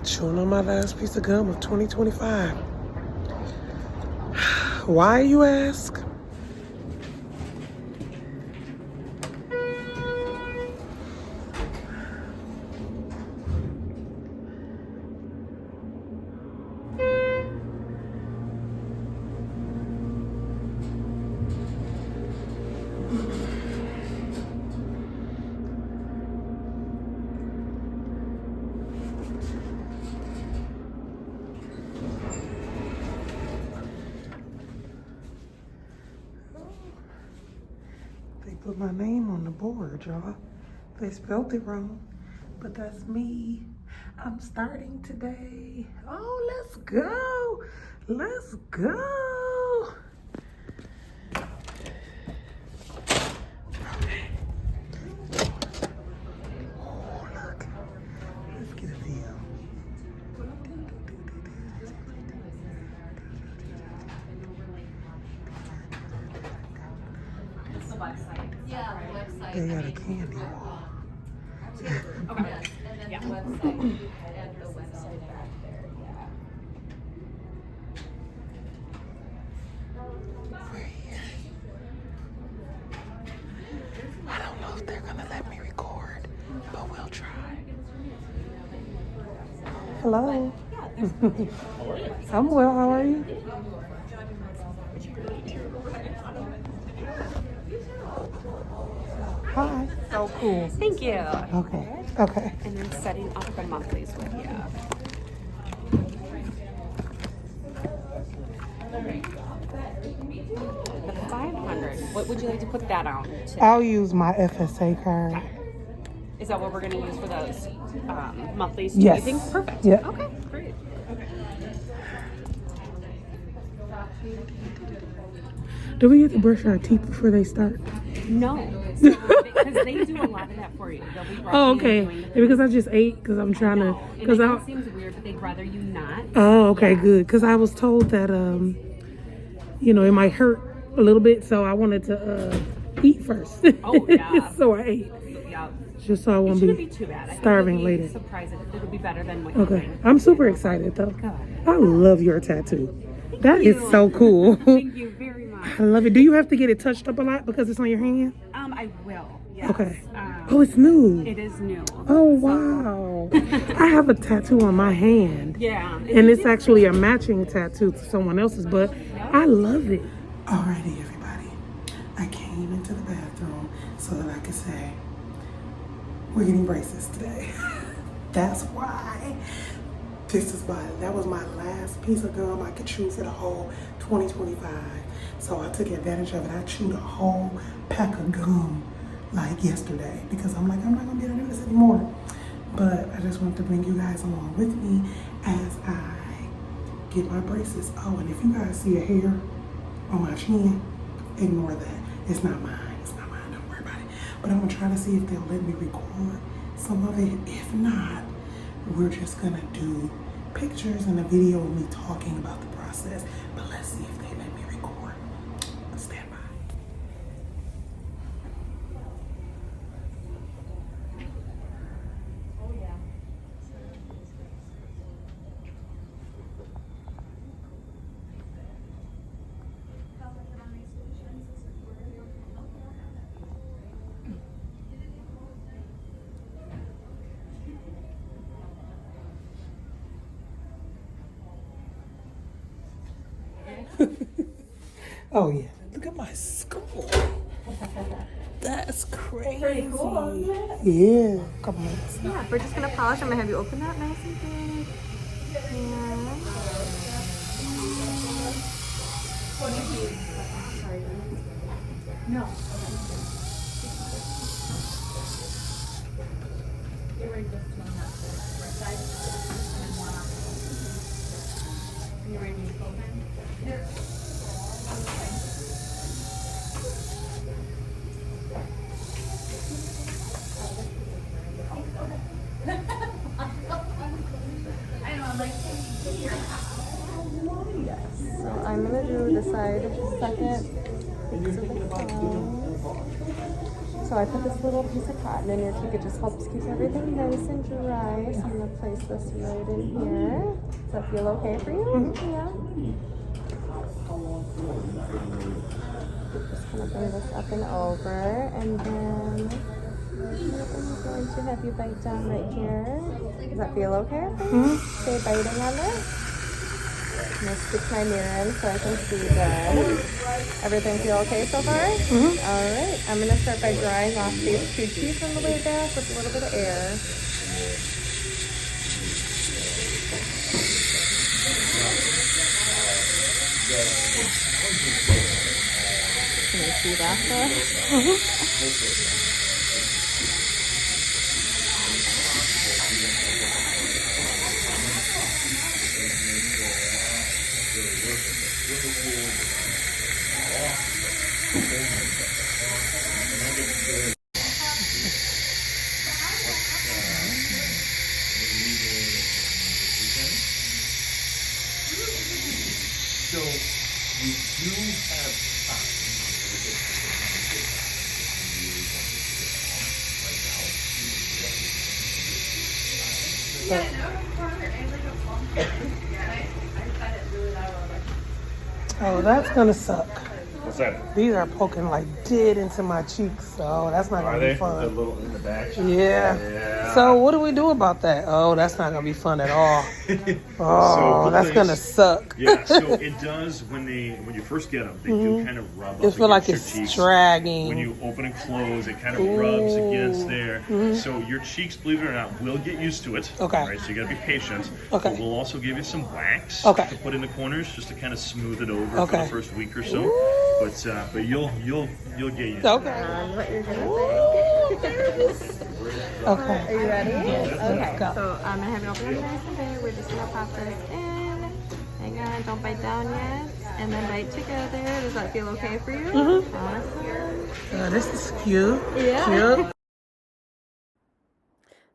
Chewing on my last piece of gum of 2025. Why, you ask? They put my name on the board, y'all. They spelled it wrong, but that's me. I'm starting today. Oh, let's go. Let's go. Okay. Oh, look. Let's get a view. Yeah, the website. They got a candy wall. Okay. And then the website. And the website back there, yeah. I don't know if they're gonna let me record, but we'll try. Hello. I'm well, how are you? Hi. So cool. Thank you. Okay. Okay. And then setting up the monthlies with you. The 500. What would you like to put that on? I'll use my FSA card. Is that what we're going to use for those monthlies? Yes. You think? Perfect. Yep. Okay. Great. Do we get to brush our teeth before they start? No, because they do a lot of that for you. They'll be brushing Oh, and okay. doing the Because I just ate because I'm trying to. No. And Because I I. know it seems weird, but they'd rather you not. Oh, okay, Yeah. good. Because I was told that it might hurt a little bit, so I wanted to eat first. Oh, yeah. So I ate, Yeah. just so I It won't shouldn't be be too bad. I think starving you'll be later. surprised. It'll be better than what you Okay, think. I'm super excited though. Good. I love your tattoo. That is you. so cool. Thank you very much. I love it. Do you have to get it touched up a lot because it's on your hand? I will. Yes. Okay. Oh, it's new. It is new. Oh, wow. I have a tattoo on my hand. Yeah. And it's actually a matching tattoo to someone else's, but I love it. Alrighty, everybody. I came into the bathroom so that I could say, we're getting braces today. That's why. That was my last piece of gum I could chew for the whole 2025. So I took advantage of it. I chewed a whole pack of gum like yesterday because I'm like, I'm not gonna be able to do this anymore. But I just wanted to bring you guys along with me as I get my braces. Oh, and if you guys see a hair on my chin, ignore that. It's not mine. It's not mine. Don't worry about it. But I'm gonna try to see if they'll let me record some of it. If not, we're just gonna do pictures and a video of me talking about the process. But let's see if they let me record. Stand by. Oh yeah, look at my skull. That's crazy. Pretty cool, isn't it? Yeah, come on. Yeah, we're just gonna polish. I'm gonna have you open that nice and big. And no. You're ready to one on the right side and one on the other. Are you ready to open? Yeah. So I'm gonna do the side second. So I put this little piece of cotton in your cheek. It just helps keep everything nice and dry. So I'm gonna place this right in here. Does that feel okay for you? Yeah. Just gonna bring this up and over, and then I'm going to have you bite down right here. Does that feel okay for you? Stay biting on there. I'm gonna stick my mirror in so I can see good. Everything feel okay so far? All right. I'm gonna start by drying off these two teeth on the way back with a little bit of air. Can you see that there? So you do have time. Oh, that's gonna suck. What's that? These are poking like dead into my cheeks, so that's not Are gonna they? be fun. A little in the back? Yeah. So what do we do about that? Oh, that's not gonna be fun at all. Oh, that's gonna suck. Yeah, so it does when you first get them, they do kind of rub up It feel like against your it's cheeks. dragging. When you open and close, it kind of rubs against there. So your cheeks, believe it or not, will get used to it. Okay. Right, so you gotta be patient. Okay. But we'll also give you some wax Okay. to put in the corners just to kind of smooth it over for Okay. the first week or so. But you'll get used to it. Okay. What you're gonna say. Okay. Are you ready? Okay. Go. So I'm gonna have you open it nice and big. We're just gonna pop this in. Hang on, don't bite down yet. And then bite together. Does that feel okay for you? Awesome. This is cute. Yeah. Cute.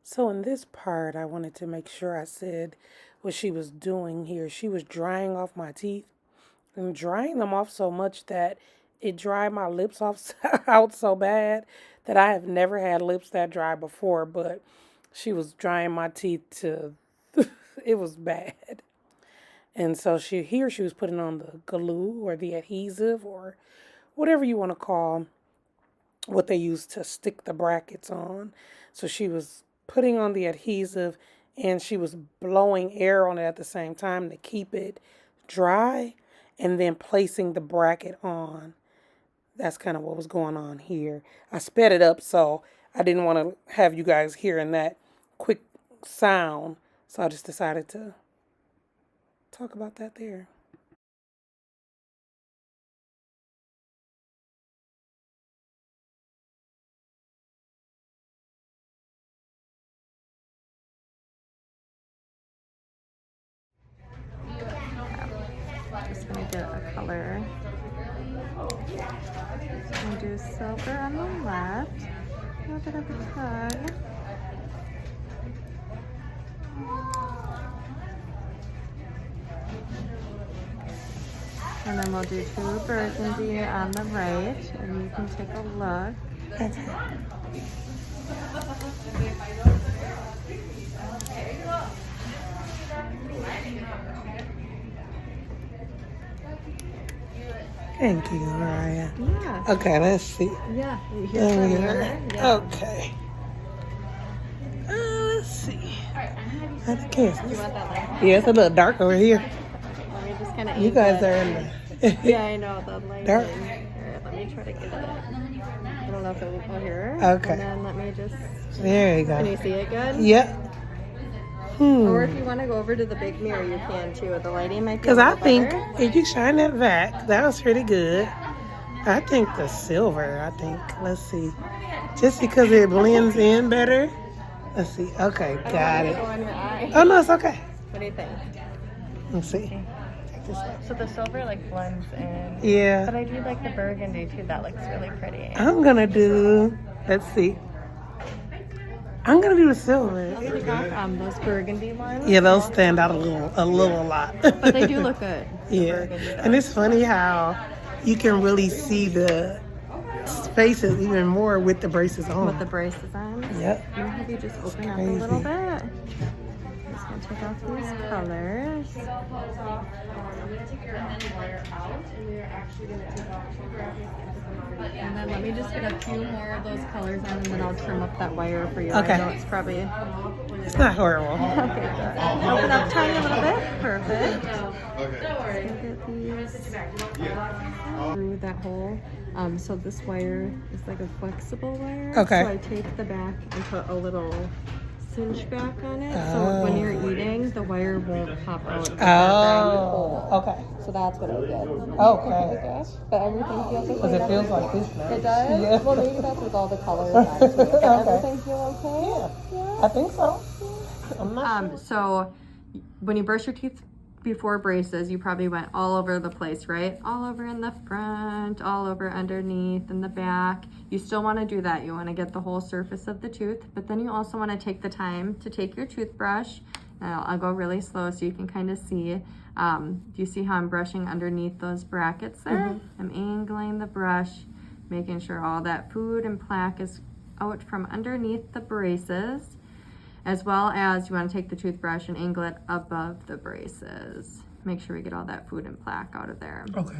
So in this part, I wanted to make sure I said what she was doing here. She was drying off my teeth and drying them off so much that it dried my lips off out so bad that I have never had lips that dry before, but she was drying my teeth to, it was bad. And so she was putting on the glue or the adhesive or whatever you want to call what they use to stick the brackets on. So she was putting on the adhesive and she was blowing air on it at the same time to keep it dry and then placing the bracket on. That's kind of what was going on here. I sped it up so I didn't want to have you guys hearing that quick sound. So I just decided to talk about that there. Just gonna get a color. I'm gonna do silver on the left. A little bit of a tug. And then we'll do two burgundy on the right, and you can take a look. Thank you, Mariah. Yeah. Okay, let's see. Yeah. Okay. Let's see. I think it's, You want that light? yeah, it's a little dark over here. Let me just kind of. You guys are in the Yeah, I know the light. dark. Here, let me try to get it. I don't know if it will go here. Okay. And then let me just. There you Can you go. see it good? Yep. Or if you want to go over to the big mirror, you can too. The lighting might be. Because a I little think better. if you shine that back, that was pretty good. I think the silver, let's see. Just because it blends in better. Let's see. Okay, I don't got want it it. to go on your eye. Oh, no, it's okay. What do you think? Let's see. Check this out. So the silver like blends in. Yeah. But I do like the burgundy too. That looks really pretty. I'm going to do, let's see. I'm going to do the silver. I'll take off those burgundy ones. Yeah, those stand out a lot. But they do look good. the Yeah. burgundy And it's funny how you can really see the face it even more with the braces on. With the braces on. Yep. I'm gonna have you just open up a Crazy. little bit. I'm just gonna take off these colors. And then let me just get a few more of those colors on, and then I'll trim up that wire for you. Okay. I know it's probably It's not horrible. okay. Good. Open up tiny a little bit. Perfect. Get these through that hole. So this wire is like a flexible wire. Okay. So I take the back and put a little cinch back on it. So when you're eating, the wire won't pop out. of that hole. Okay. So that's what I did. Okay. But everything feels okay. Because it feels like this now. It does? Yeah. Well, maybe that's with all the colors on too. Does Okay. everything feel okay? I think so. I'm not sure. So when you brush your teeth before braces, you probably went all over the place, right? All over in the front, all over underneath, in the back. You still want to do that. You want to get the whole surface of the tooth, but then you also want to take the time to take your toothbrush. Now I'll go really slow so you can kind of see. Do you see how I'm brushing underneath those brackets there? I'm angling the brush, making sure all that food and plaque is out from underneath the braces, as well as you want to take the toothbrush and angle it above the braces. Make sure we get all that food and plaque out of there. Okay.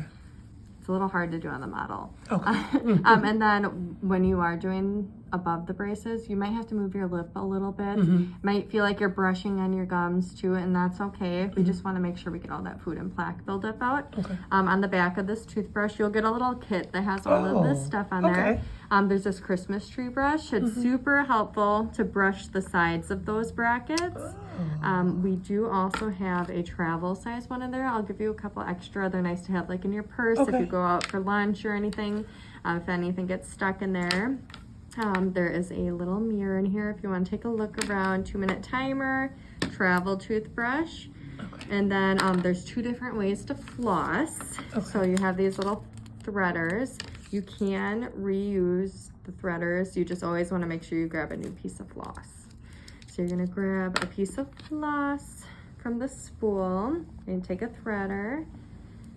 It's a little hard to do on the model. Okay. And then when you are doing above the braces, you might have to move your lip a little bit. Might feel like you're brushing on your gums too, and that's okay. We just want to make sure we get all that food and plaque buildup out. Okay. On the back of this toothbrush, you'll get a little kit that has all of this stuff on there. There's this Christmas tree brush. It's super helpful to brush the sides of those brackets. We do also have a travel size one in there. I'll give you a couple extra. They're nice to have like in your purse if you go out for lunch or anything. If anything gets stuck in there. There is a little mirror in here if you want to take a look around. 2-minute timer, travel toothbrush. And then there's 2 different ways to floss. So you have these little threaders. You can reuse the threaders. You just always want to make sure you grab a new piece of floss. So you're going to grab a piece of floss from the spool and take a threader,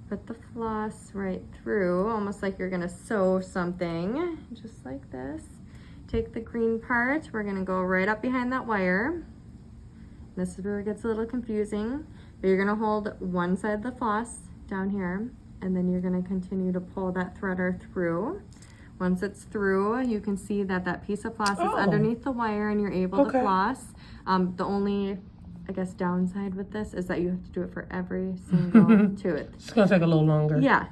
put the floss right through, almost like you're going to sew something, just like this. Take the green part. We're going to go right up behind that wire. This is where it gets a little confusing, but you're going to hold one side of the floss down here, and then you're going to continue to pull that threader through. Once it's through, you can see that that piece of floss is underneath the wire and you're able to floss. The only, I guess, downside with this is that you have to do it for every single tooth. It's going to take a little longer. Yeah,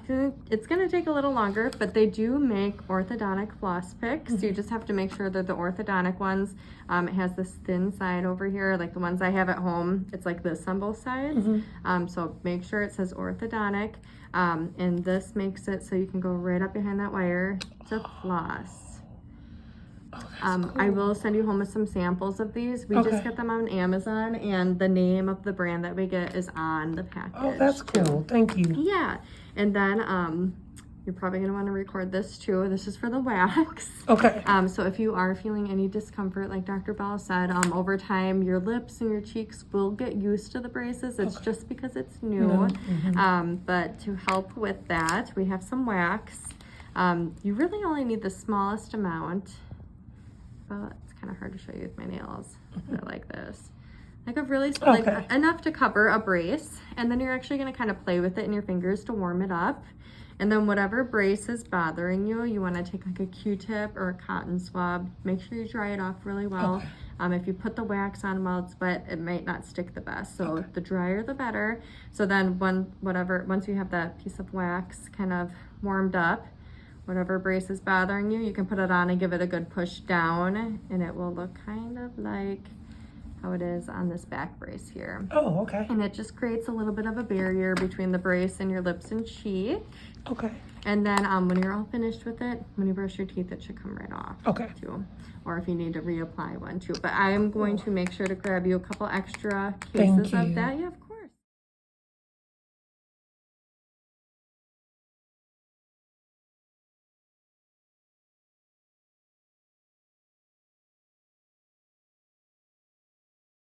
it's going to take a little longer, but they do make orthodontic floss picks. You just have to make sure they're the orthodontic ones. It has this thin side over here, like the ones I have at home. It's like this on both sides. So make sure it says orthodontic. And this makes it so you can go right up behind that wire to floss. Cool. I will send you home with some samples of these. We just get them on Amazon, and the name of the brand that we get is on the package. Oh, that's cool. Thank you. Yeah. And then you're probably going to want to record this too. This is for the wax. Okay. So if you are feeling any discomfort, like Dr. Bell said, over time, your lips and your cheeks will get used to the braces. It's just because it's new. But to help with that, we have some wax. You really only need the smallest amount. Well, it's kind of hard to show you with my nails. They're like this. Like a really small, like enough to cover a brace. And then you're actually going to kind of play with it in your fingers to warm it up. And then whatever brace is bothering you, you want to take like a Q-tip or a cotton swab. Make sure you dry it off really well. If you put the wax on while it's wet, it might not stick the best. So the drier, the better. So then once you have that piece of wax kind of warmed up, whatever brace is bothering you, you can put it on and give it a good push down, and it will look kind of like how it is on this back brace here. Oh, okay. And it just creates a little bit of a barrier between the brace and your lips and cheek. Okay. And then when you're all finished with it, when you brush your teeth, it should come right off. Okay. Too. Or if you need to reapply one too. But I am going to make sure to grab you a couple extra cases of that. Yeah, of